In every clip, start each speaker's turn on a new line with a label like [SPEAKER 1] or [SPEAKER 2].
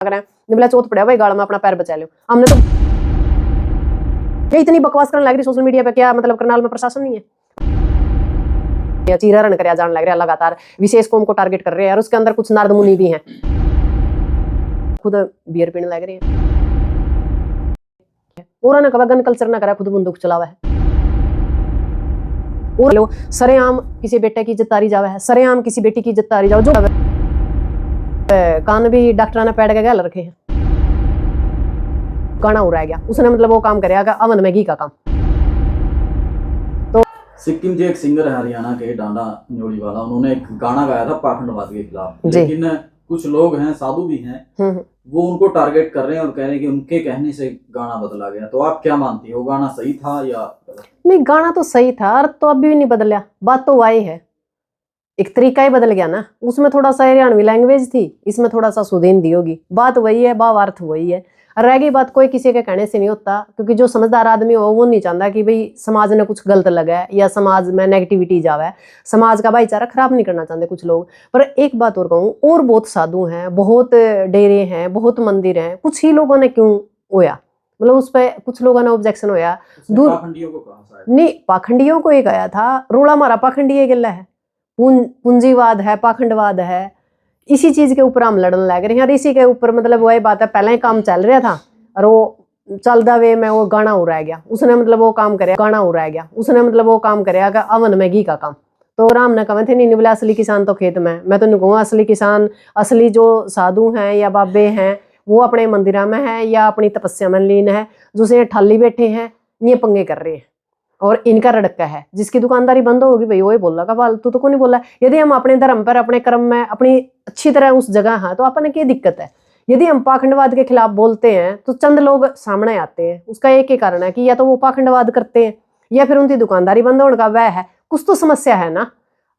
[SPEAKER 1] रहे हैं, निबला चौथ पड़ा भाई गाल में अपना पैर बचा लो। हमने तो इतनी बकवास करने लग रही सोशल मीडिया पे, क्या मतलब करनाल में प्रशासन नहीं है? चीरा रन कर जान लग रहा है लगातार, विशेष कौम को टारगेट कर रहे हैं और उसके अंदर कुछ नारद मुनि भी हैं, खुद बियर पीने लग रहे हैं। और कहा गन कल्चर ना करा, खुद बंदूक चलावा है और लो सरेआम किसी बेटे की इज्जत तारी जावा है, सरेआम किसी बेटी की इज्जत तारी जाओ। जो कान भी डॉक्टर ने पैड के गल रखे हैं, गाना हो रह गया उसने मतलब वो काम करेगा अवन में घी का काम। तो
[SPEAKER 2] सिक्किम के एक सिंगर है हरियाणा के डांडा न्योली वाला, उन्होंने एक गाना गाया था पाखंडवाद के खिलाफ, लेकिन कुछ लोग हैं साधु भी हैं वो उनको टारगेट कर रहे हैं और कह रहे हैं कि उनके कहने से गाना बदला गया। तो आप क्या मानती हो, गाना सही था या
[SPEAKER 1] नहीं? गाना तो सही था, अर्थ तो अभी भी नहीं बदला, बात तो वही है, एक तरीका ही बदल गया ना। उसमें थोड़ा सा हरियाणवी लैंग्वेज थी, इसमें थोड़ा सा शुद्ध हिंदी होगी, बात वही है, भाव अर्थ वही है। रह गई बात कोई किसी के कहने से नहीं होता, क्योंकि जो समझदार आदमी हो वो नहीं चाहता कि भाई समाज ने कुछ गलत लगा है या समाज में नेगेटिविटी जावे, समाज का भाईचारा खराब नहीं करना चाहते कुछ लोग। पर एक बात और कहूँ, और बहुत साधु हैं, बहुत डेरे हैं, बहुत मंदिर हैं, कुछ ही लोगों ने क्यों होया, मतलब उस पर कुछ लोगों ने ऑब्जेक्शन होया। दूर
[SPEAKER 2] पाखंडियों को कहा
[SPEAKER 1] नहीं, पाखंडियों को एक आया था रोड़ा, मारा पाखंडी गिल्ला है, पूंजीवाद है, पाखंडवाद है, इसी चीज के ऊपर हम लड़ने लग रहे हैं। और इसी के ऊपर मतलब वही बात है, पहले ही काम चल रहा था और वो चलदा वे में वो गाना हो रह गया, उसने मतलब वो काम करे, गाना हो रह गया उसने मतलब वो काम करेगा अवन में घी का काम। तो राम ने कहा थे नहीं बोला असली किसान तो खेत में। मैं तो नहीं कहूँगा असली किसान, असली जो साधु हैं या बाबे हैं वो अपने मंदिरा में है या अपनी तपस्या में लीन है, जो से ठाली बैठे हैं ये पंगे कर रहे हैं और इनका रड़का है। जिसकी दुकानदारी बंद होगी भाई वही बोल रहा, फालतू तो कोई नहीं बोला। यदि हम अपने धर्म पर, अपने कर्म में, अपनी अच्छी तरह उस जगह हैं तो अपन क्या दिक्कत है? यदि हम पाखंडवाद के खिलाफ बोलते हैं तो चंद लोग सामने आते हैं, उसका एक ही कारण है कि या तो वो पाखंडवाद करते हैं या फिर उनकी दुकानदारी बंद होने का वह है, कुछ तो समस्या है ना।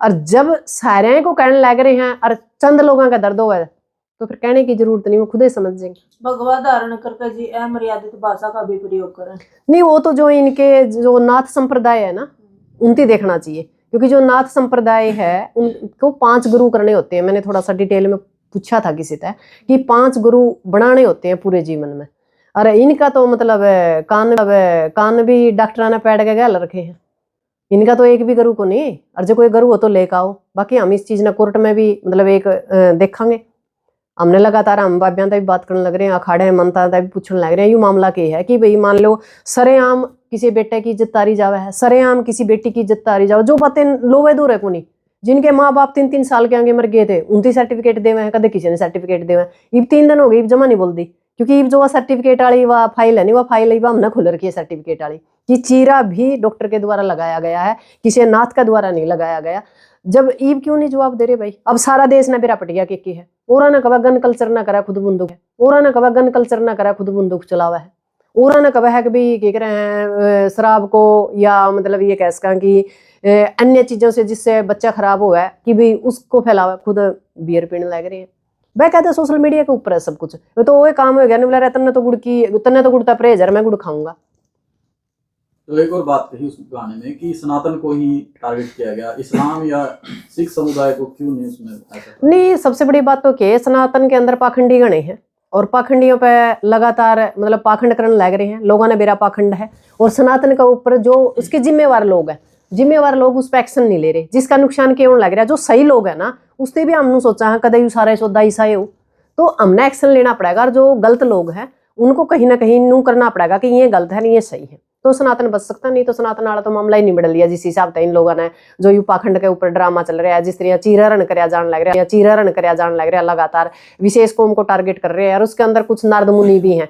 [SPEAKER 1] और जब सारे को कहने लग रहे हैं और चंद लोगों का दर्द हुआ है तो फिर कहने की जरूरत नहीं, वो खुद ही समझ जाएंगे।
[SPEAKER 3] भगवा धारण करके जी अमर्यादित भाषा का भी प्रयोग करें
[SPEAKER 1] नहीं, वो तो जो इनके जो नाथ संप्रदाय है ना उनकी देखना चाहिए, क्योंकि जो नाथ संप्रदाय है उनको 5 गुरु करने होते हैं। मैंने थोड़ा सा डिटेल में पूछा था किसी से कि 5 गुरु बनाने होते हैं पूरे जीवन में। अरे इनका तो मतलब कान भी डॉक्टर ने पैड के गल रखे हैं, इनका तो एक भी गुरु को नहीं। और जो कोई गुरु हो तो लेकर आओ। बाकी हम इस चीज ने कोर्ट में भी मतलब एक देखेंगे। हमने लगातार हम बाबियां का भी बात करने लग रहे हैं, अखाड़े मनता का भी पूछने लग रहे हैं। यू मामला क्या है कि भाई मान लो सरेआम किसी बेटे की इज्जत तारी जावे है, सरेआम किसी बेटी की इज्जत तारी जाओ, जो बातें लोवे दूर है को नहीं, जिनके माँ बाप 3-3 साल के आगे मर गए थे उनकी सर्टिफिकेट देवे हैं, कदे किसी ने सर्टिफिकेट देवे। इब 3 दिन हो गए, इब जमा नहीं बोल दी, क्योंकि इब जो सर्टिफिकेट वाली वह फाइल है नहीं, वह फाइल हमने खुल रखी है सर्टिफिकेट वाली, कि चीरा भी डॉक्टर के द्वारा लगाया गया है, किसी नाथ का द्वारा नहीं लगाया गया। जब ईब क्यों नहीं जवाब दे रहे भाई? अब सारा देश ने बेरा पटिया के है, और ने कहा गन कल्चर ना करा, खुद बंदूक है, और ने कहा गन कल्चर ना करा, खुद बंदूक चलावा है, और ने कहा है कि भाई क्या कह रहे हैं शराब को या मतलब ये कह सका कि अन्य चीजों से जिससे बच्चा खराब हुआ है कि भाई उसको फैलावा, खुद बियर पीने लग रहे हैं। वह कहते हैं सोशल मीडिया के ऊपर है सब कुछ, तो वो काम हो गया नहीं बोला तन्ने तो गुड़ता परहेज है, मैं गुड़ खाऊंगा।
[SPEAKER 2] तो एक और बात कही उस गाने में कि सनातन को ही टारगेट किया गया, इस्लाम या सिख समुदाय को क्यों नहीं उसमें ऐसा? नहीं,
[SPEAKER 1] सबसे बड़ी बात तो क्या, सनातन के अंदर पाखंडी गणे हैं और पाखंडियों पे लगातार मतलब पाखंड करने लग रहे हैं, लोगों ने बेरा पाखंड है। और सनातन का ऊपर जो उसके जिम्मेवार लोग हैं, जिम्मेवार लोग उस पर एक्शन नहीं ले रहे, जिसका नुकसान क्यों लग रहा है। जो सही लोग है ना उससे भी हमने सोचा है कदे सारे सौदा ईसाई हो तो हमने एक्शन लेना पड़ेगा, और जो गलत लोग हैं उनको कहीं ना कहीं नू करना पड़ेगा कि ये गलत है, ये सही है, तो सनातन बच सकता। नहीं तो सनातन वाला तो मामला ही नहीं बढ़ लिया जिस हिसाब से इन लोगों ने जो यू पाखंड के ऊपर ड्रामा चल रहा है, जिस तरह चीरा रन कर जान लग रहा है, लगातार विशेष कौम को टारगेट कर रहे हैं और उसके अंदर कुछ नारद मुनि भी हैं,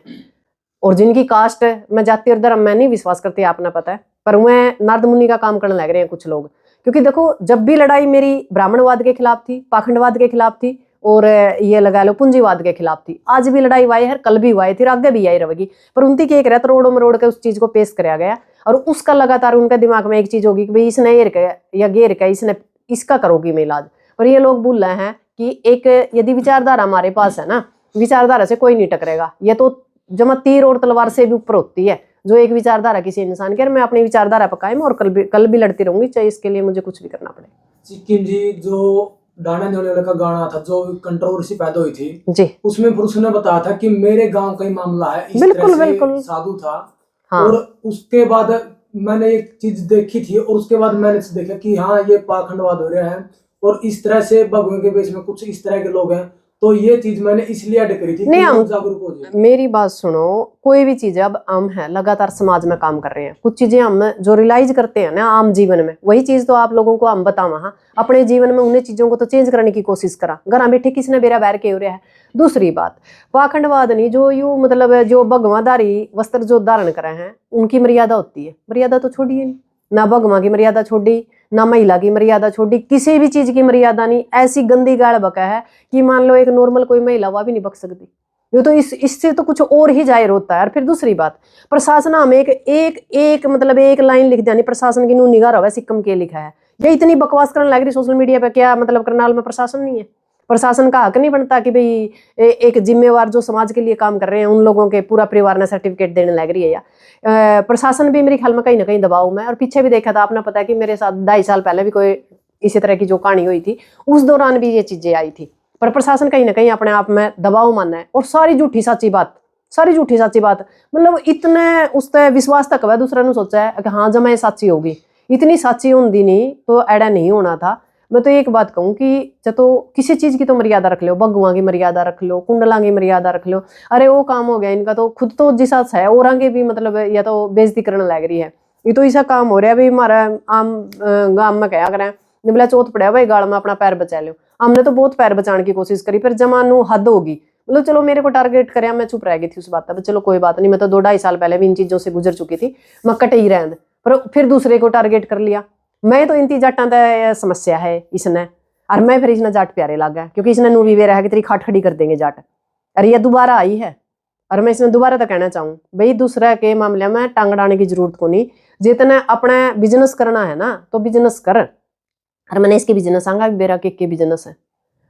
[SPEAKER 1] और जिनकी कास्ट में जाति और धर्म में नहीं विश्वास करती, आपने पता है, पर वह नारद मुनि का काम करने लग रहे हैं कुछ लोग। क्योंकि देखो जब भी लड़ाई मेरी ब्राह्मणवाद के खिलाफ थी, पाखंडवाद के खिलाफ थी और ये लगा लो पूंजीवाद के खिलाफ थी, आज भी लड़ाई हुई है, कल भी हुई थी, आगे भी आई रहेगी। पर उनकी क्या करा, रोड़ों में रोड़ के उस चीज को पेश कराया गया और उसका लगातार उनके दिमाग में एक चीज होगी कि भाई इसने या गेर का इसने इसका करोगी मैं इलाज। पर ये लोग भूल रहे हैं कि एक यदि विचारधारा हमारे पास है ना, विचारधारा से कोई नहीं टकरेगा। ये तो जमा तीर और तलवार से भी ऊपर होती है जो एक विचारधारा किसी इंसान की। मैं अपनी विचारधारा पर कायम और कल भी लड़ती रहूंगी, चाहे इसके लिए मुझे कुछ भी करना पड़े।
[SPEAKER 3] सिक्किम जी जो
[SPEAKER 4] डांडा न्योली वाले का गाना था जो कंट्रोवर्सी पैदा हुई थी,
[SPEAKER 1] जी
[SPEAKER 4] उसमें फिर उसने बताया था कि मेरे गांव का ही मामला है, इस
[SPEAKER 1] बिल्कुल,
[SPEAKER 4] तरह से
[SPEAKER 1] बिल्कुल।
[SPEAKER 4] साधु था।
[SPEAKER 1] हाँ
[SPEAKER 4] और उसके बाद मैंने एक चीज देखी थी और उसके बाद मैंने देखा कि हाँ ये पाखंडवाद हो रहा है और इस तरह से भगवान के बेच में कुछ इस तरह के लोग हैं। तो ये चीज मैंने इसलिए ऐड करी थी कि
[SPEAKER 1] नहीं,
[SPEAKER 4] लोग जागरूक हो जाए।
[SPEAKER 1] मेरी बात सुनो, कोई भी चीज है, अब हम है लगातार समाज में काम कर रहे हैं, कुछ चीजें हम जो रियलाइज करते हैं ना आम जीवन में, वही चीज तो आप लोगों को हम बतावा। हाँ, अपने जीवन में उन्हें चीजों को तो चेंज करने की कोशिश करा, घर बैठे किसने बेरा बैर के हो रहा है। दूसरी बात, पाखंडवाद नहीं, जो यू मतलब जो भगवाधारी वस्त्र जो धारण करे हैं उनकी मर्यादा होती है, मर्यादा तो छोड़िए नहीं, ना भगवान की मर्यादा छोड़ी, ना महिला की मर्यादा छोड़ी, किसी भी चीज की मर्यादा नहीं। ऐसी गंदी गाड़ बका है कि मान लो एक नॉर्मल कोई महिला वह भी नहीं बक सकती। ये तो इससे तो कुछ और ही जाहिर होता है। और फिर दूसरी बात, प्रशासन हमें एक मतलब एक लाइन लिख दिया, प्रशासन की नू निगाह रहा है सिक्कम के लिखा है। ये इतनी बकवास करने लग रही सोशल मीडिया पे, क्या मतलब करनाल में प्रशासन नहीं है? प्रशासन का हक नहीं बनता कि भाई एक जिम्मेवार जो समाज के लिए काम कर रहे हैं उन लोगों के पूरा परिवार ने सर्टिफिकेट देने लग रही है? या प्रशासन भी मेरे ख्याल में कहीं ना कहीं दबाव में। और पीछे भी देखा था, आपने पता है कि मेरे साथ 2.5 साल पहले भी कोई इसी तरह की जो कहानी हुई थी, उस दौरान भी ये चीजें आई थी। पर प्रशासन कहीं ना कहीं अपने आप में दबाव मानना है। और सारी झूठी सच्ची बात, सारी झूठी सच्ची बात, मतलब इतने उस पर विश्वास तक है, दूसरा ने सोचा है कि हाँ जब मैं सच्ची होगी, इतनी सच्ची होंगी नहीं तो एड़ा नहीं होना था। मैं तो एक बात कहूँ कि तो किसी चीज की तो मर्यादा रख लो, भगवान की मर्यादा रख लो, कुंडला की मर्यादा रख लो। अरे वो काम हो गया इनका, तो खुद तो जिस है और आगे भी मतलब या तो बेइज्जती करने लग रही है। ये तो ऐसा काम हो रहा है भाई, हमारा आम गांव में क्या करें, निबला चौथ पड़ा भाई गाड़ में अपना पैर बचा लो। हमने तो बहुत पैर बचाने की कोशिश करी, पर जमानू हद होगी। मतलब चलो मेरे को टारगेट करे, मैं चुप रह गई थी उस बात पर, चलो कोई बात नहीं, मैं तो 2-2.5 साल पहले भी इन चीजों से गुजर चुकी थी, मैं कट ही रहन। पर फिर दूसरे को टारगेट कर लिया। मैं तो इनती जाटा का समस्या है इसने, और मैं फिर इसने जाट प्यारे लग गया, क्योंकि इसने नू भी वे रहा कि तेरी खाट खड़ी कर देंगे जाट। अरे ये दोबारा आई है, और मैं इसमें दोबारा तो कहना चाहूँ भाई दूसरा के मामले में टांग अड़ाने की जरूरत को नहीं। जितना अपना बिजनेस करना है ना तो बिजनेस कर। और मैंने इसके बिजनेस आंगा बेरा के बिजनेस है।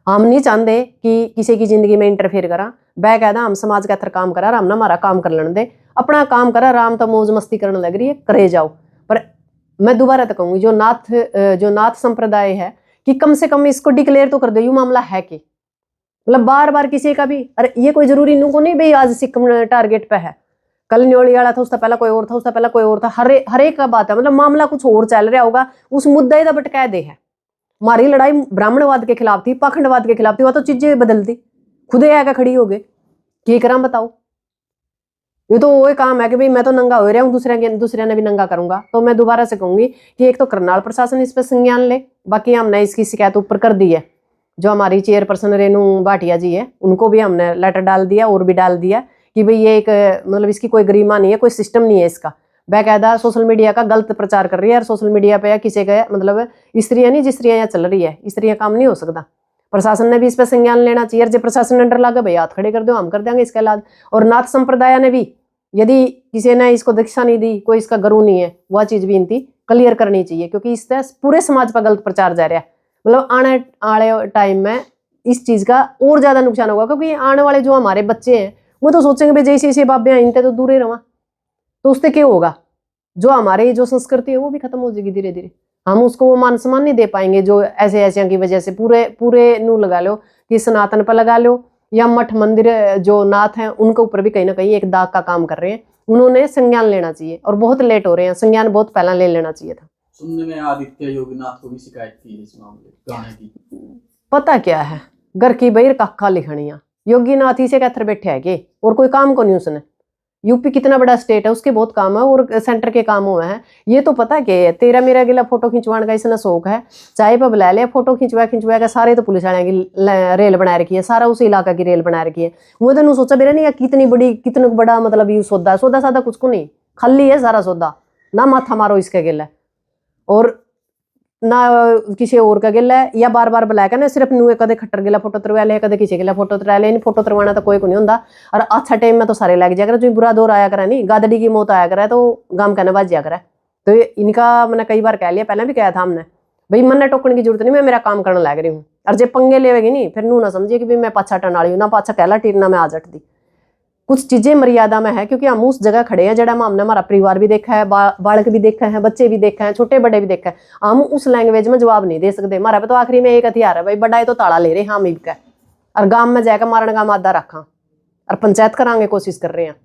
[SPEAKER 1] हम नहीं चाहते कि किसी की जिंदगी में इंटरफेयर करा, बेकायदा हम समाज का काम करा, हम ना हमारा काम कर लेने दे, अपना काम करा, राम तो मौज मस्ती करने लग रही है करे जाओ। पर मैं दोबारा तो कहूंगी जो नाथ संप्रदाय है कि कम से कम इसको डिक्लेयर तो कर दो यू मामला है कि, मतलब बार बार किसी का भी, अरे ये कोई जरूरी नु को नहीं भाई आज सिक्किम टारगेट पे है, कल न्योली वाला था, उसका पहला कोई और था, उसका पहला कोई और था, हर एक का बात है, मतलब मामला कुछ और चल रहा होगा, उस मुद्दा ही तो भटकाए दे है। हमारी लड़ाई ब्राह्मणवाद के खिलाफ थी, पाखंडवाद के खिलाफ थी, वह तो चीजें बदलती खुद ही आकर खड़ी हो गए। क्या करा बताओ? ये तो वो काम है कि भाई मैं तो नंगा हो रहा हूँ, दूसरे ने भी नंगा करूंगा। तो मैं दोबारा से कहूंगी कि एक तो करनाल प्रशासन इस पर संज्ञान ले, बाकी हमने इसकी शिकायत ऊपर कर दी है, जो हमारी चेयरपर्सन रेनू भाटिया जी है उनको भी हमने लेटर डाल दिया और भी डाल दिया कि भाई ये एक मतलब इसकी कोई गरिमा नहीं है, कोई सिस्टम नहीं है इसका, बेकायदा सोशल मीडिया का गलत प्रचार कर रही है। और सोशल मीडिया पे किसी का मतलब स्त्रियां नहीं, जिस स्त्रियां यहाँ चल रही है स्त्रियां काम नहीं हो सकता। प्रशासन ने भी इस पर संज्ञान लेना चाहिए। जब प्रशासन ने डर लगा भाई हाथ खड़े कर दो, हम कर देंगे इसका इलाज। और नाथ संप्रदाय ने भी यदि किसी ने इसको दीक्षा नहीं दी, कोई इसका गुरु नहीं है, वह चीज भी इनकी क्लियर करनी चाहिए, क्योंकि इससे पूरे समाज पर गलत प्रचार जा रहा है। मतलब आने वाले टाइम में इस चीज का और ज्यादा नुकसान होगा, क्योंकि आने वाले जो हमारे बच्चे हैं वो तो सोचेंगे भाई जैसे ऐसे बाबे इनते तो दूर ही रहा, तो उससे क्या होगा? जो हमारे जो संस्कृति है वो भी खत्म हो जाएगी धीरे धीरे। हम उसको वो मान सम्मान नहीं दे पाएंगे जो ऐसे ऐसे की वजह से पूरे नू लगा लो कि सनातन पर लगा लो या मठ मंदिर जो नाथ हैं उनके ऊपर भी कहीं ना कहीं एक दाग का काम कर रहे हैं। उन्होंने संज्ञान लेना चाहिए और बहुत लेट हो रहे हैं, संज्ञान बहुत पहला ले लेना चाहिए था।
[SPEAKER 2] सुनने में आदित्य योगीनाथ को भी शिकायत की है इस मामले गाने की।
[SPEAKER 1] पता क्या है, घर की बहिर काखा लिखनिया, योगीनाथ ही से कहते बैठे है कि और कोई काम को नहीं उसने। यूपी कितना बड़ा स्टेट है, उसके बहुत काम है और सेंटर के काम हुए हैं। ये तो पता कि तेरा मेरा गिला फोटो खिंचवाने का इसने शौक है, चाहे पर बुला लिया फोटो खिंचवा के सारे तो पुलिस वाले की रेल बना रखी है, सारा उस इलाका की रेल बना रखी है। वो तो सोचा मेरा नहीं कितनी बड़ा मतलब ये सौदा सादा कुछ को नहीं, खाली है सारा सौदा, ना माथा मारो इसके गिला और ना किसी और का गिला है, या बार बार बुलाया ना सिर्फ नूए कदे खट्टर गिला फोटो तरवा ले, कदे किसी गिला फोटो तरवा ले। इन फोटो तरवाना तो कोई को नहीं होता। और अच्छा टाइम में तो सारे लग जाया करे, जो बुरा दौर आया करे नहीं, गादड़ी की मौत आया करे तो गांव कहने बाज जाया करे। तो इनका मैंने कई बार कह लिया, पहले भी कहा था हमने भाई मन टोकने की जरूरत नहीं, मैं मेरा काम करने लग रही हूँ। और जब पंगे लेवेगी नहीं फिर नू ना समझिए कि भाई मैं पाछा टन वाली हूँ, ना पाछा कहला टीरना मैं आ जट दी। कुछ चीजें मर्यादा में है, क्योंकि हम उस जगह खड़े हैं जड़ा हमने हमारा परिवार भी देखा है, बालक भी देखा है, बच्चे भी देखा है, छोटे बड़े भी देखा है। हम उस लैंग्वेज में जवाब नहीं दे सकते। हमारा पे तो आखिरी में एक हथियार है भाई, बड़ा तो ताला ले रहे हम ही का, और गांव में जाकर मारने का मादा रखा और पंचायत करांगे कोशिश कर रहे हैं।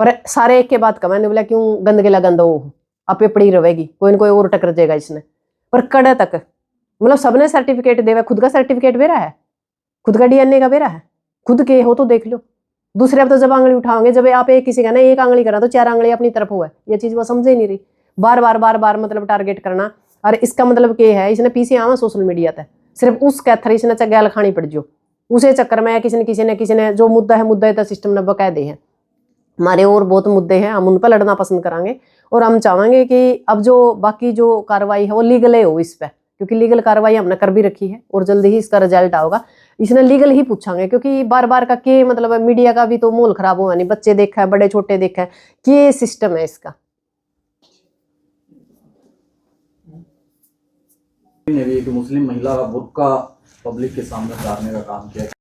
[SPEAKER 1] पर सारे एक के बाद का मैंने बोला क्यों गंदगेला गंदा हो आपे पड़ी रहेगी, कोई न कोई और टकर जाएगा इसने। पर कड़े तक मतलब सबने सर्टिफिकेट देवा, खुद का सर्टिफिकेट बेरा है, खुद का DNA का बेरा है, खुद के हो तो देख लो। दूसरे अब तो जब आंगली उठाओगे, जब आप एक किसी का ना एक आंगली करा तो 4 आंगली अपनी तरफ हुआ, ये चीज वो समझे नहीं रही। बार बार मतलब टारगेट करना। और इसका मतलब क्या है, इसने पीछे आवा सोशल मीडिया तक सिर्फ उस कैथर इसने गैल खानी पड़ जो, उसे चक्कर में किसी ने जो मुद्दा है तो सिस्टम ने बकायदे हैं। हमारे और बहुत मुद्दे हैं, हम उन पर लड़ना पसंद करेंगे और हम चाहेंगे कि अब जो बाकी जो कार्रवाई है वो लीगल हो इस पर, क्योंकि लीगल कार्रवाई हमने कर भी रखी है और जल्दी ही इसका रिजल्ट आएगा। इसने लीगल ही पूछांगे, क्योंकि बार बार का के मतलब मीडिया का भी तो माहौल खराब हुआ नहीं, बच्चे देखा है, बड़े छोटे देखा है, ये सिस्टम है इसका।
[SPEAKER 2] ने भी एक मुस्लिम महिला का बुर्का पब्लिक के सामने उतारने का काम किया।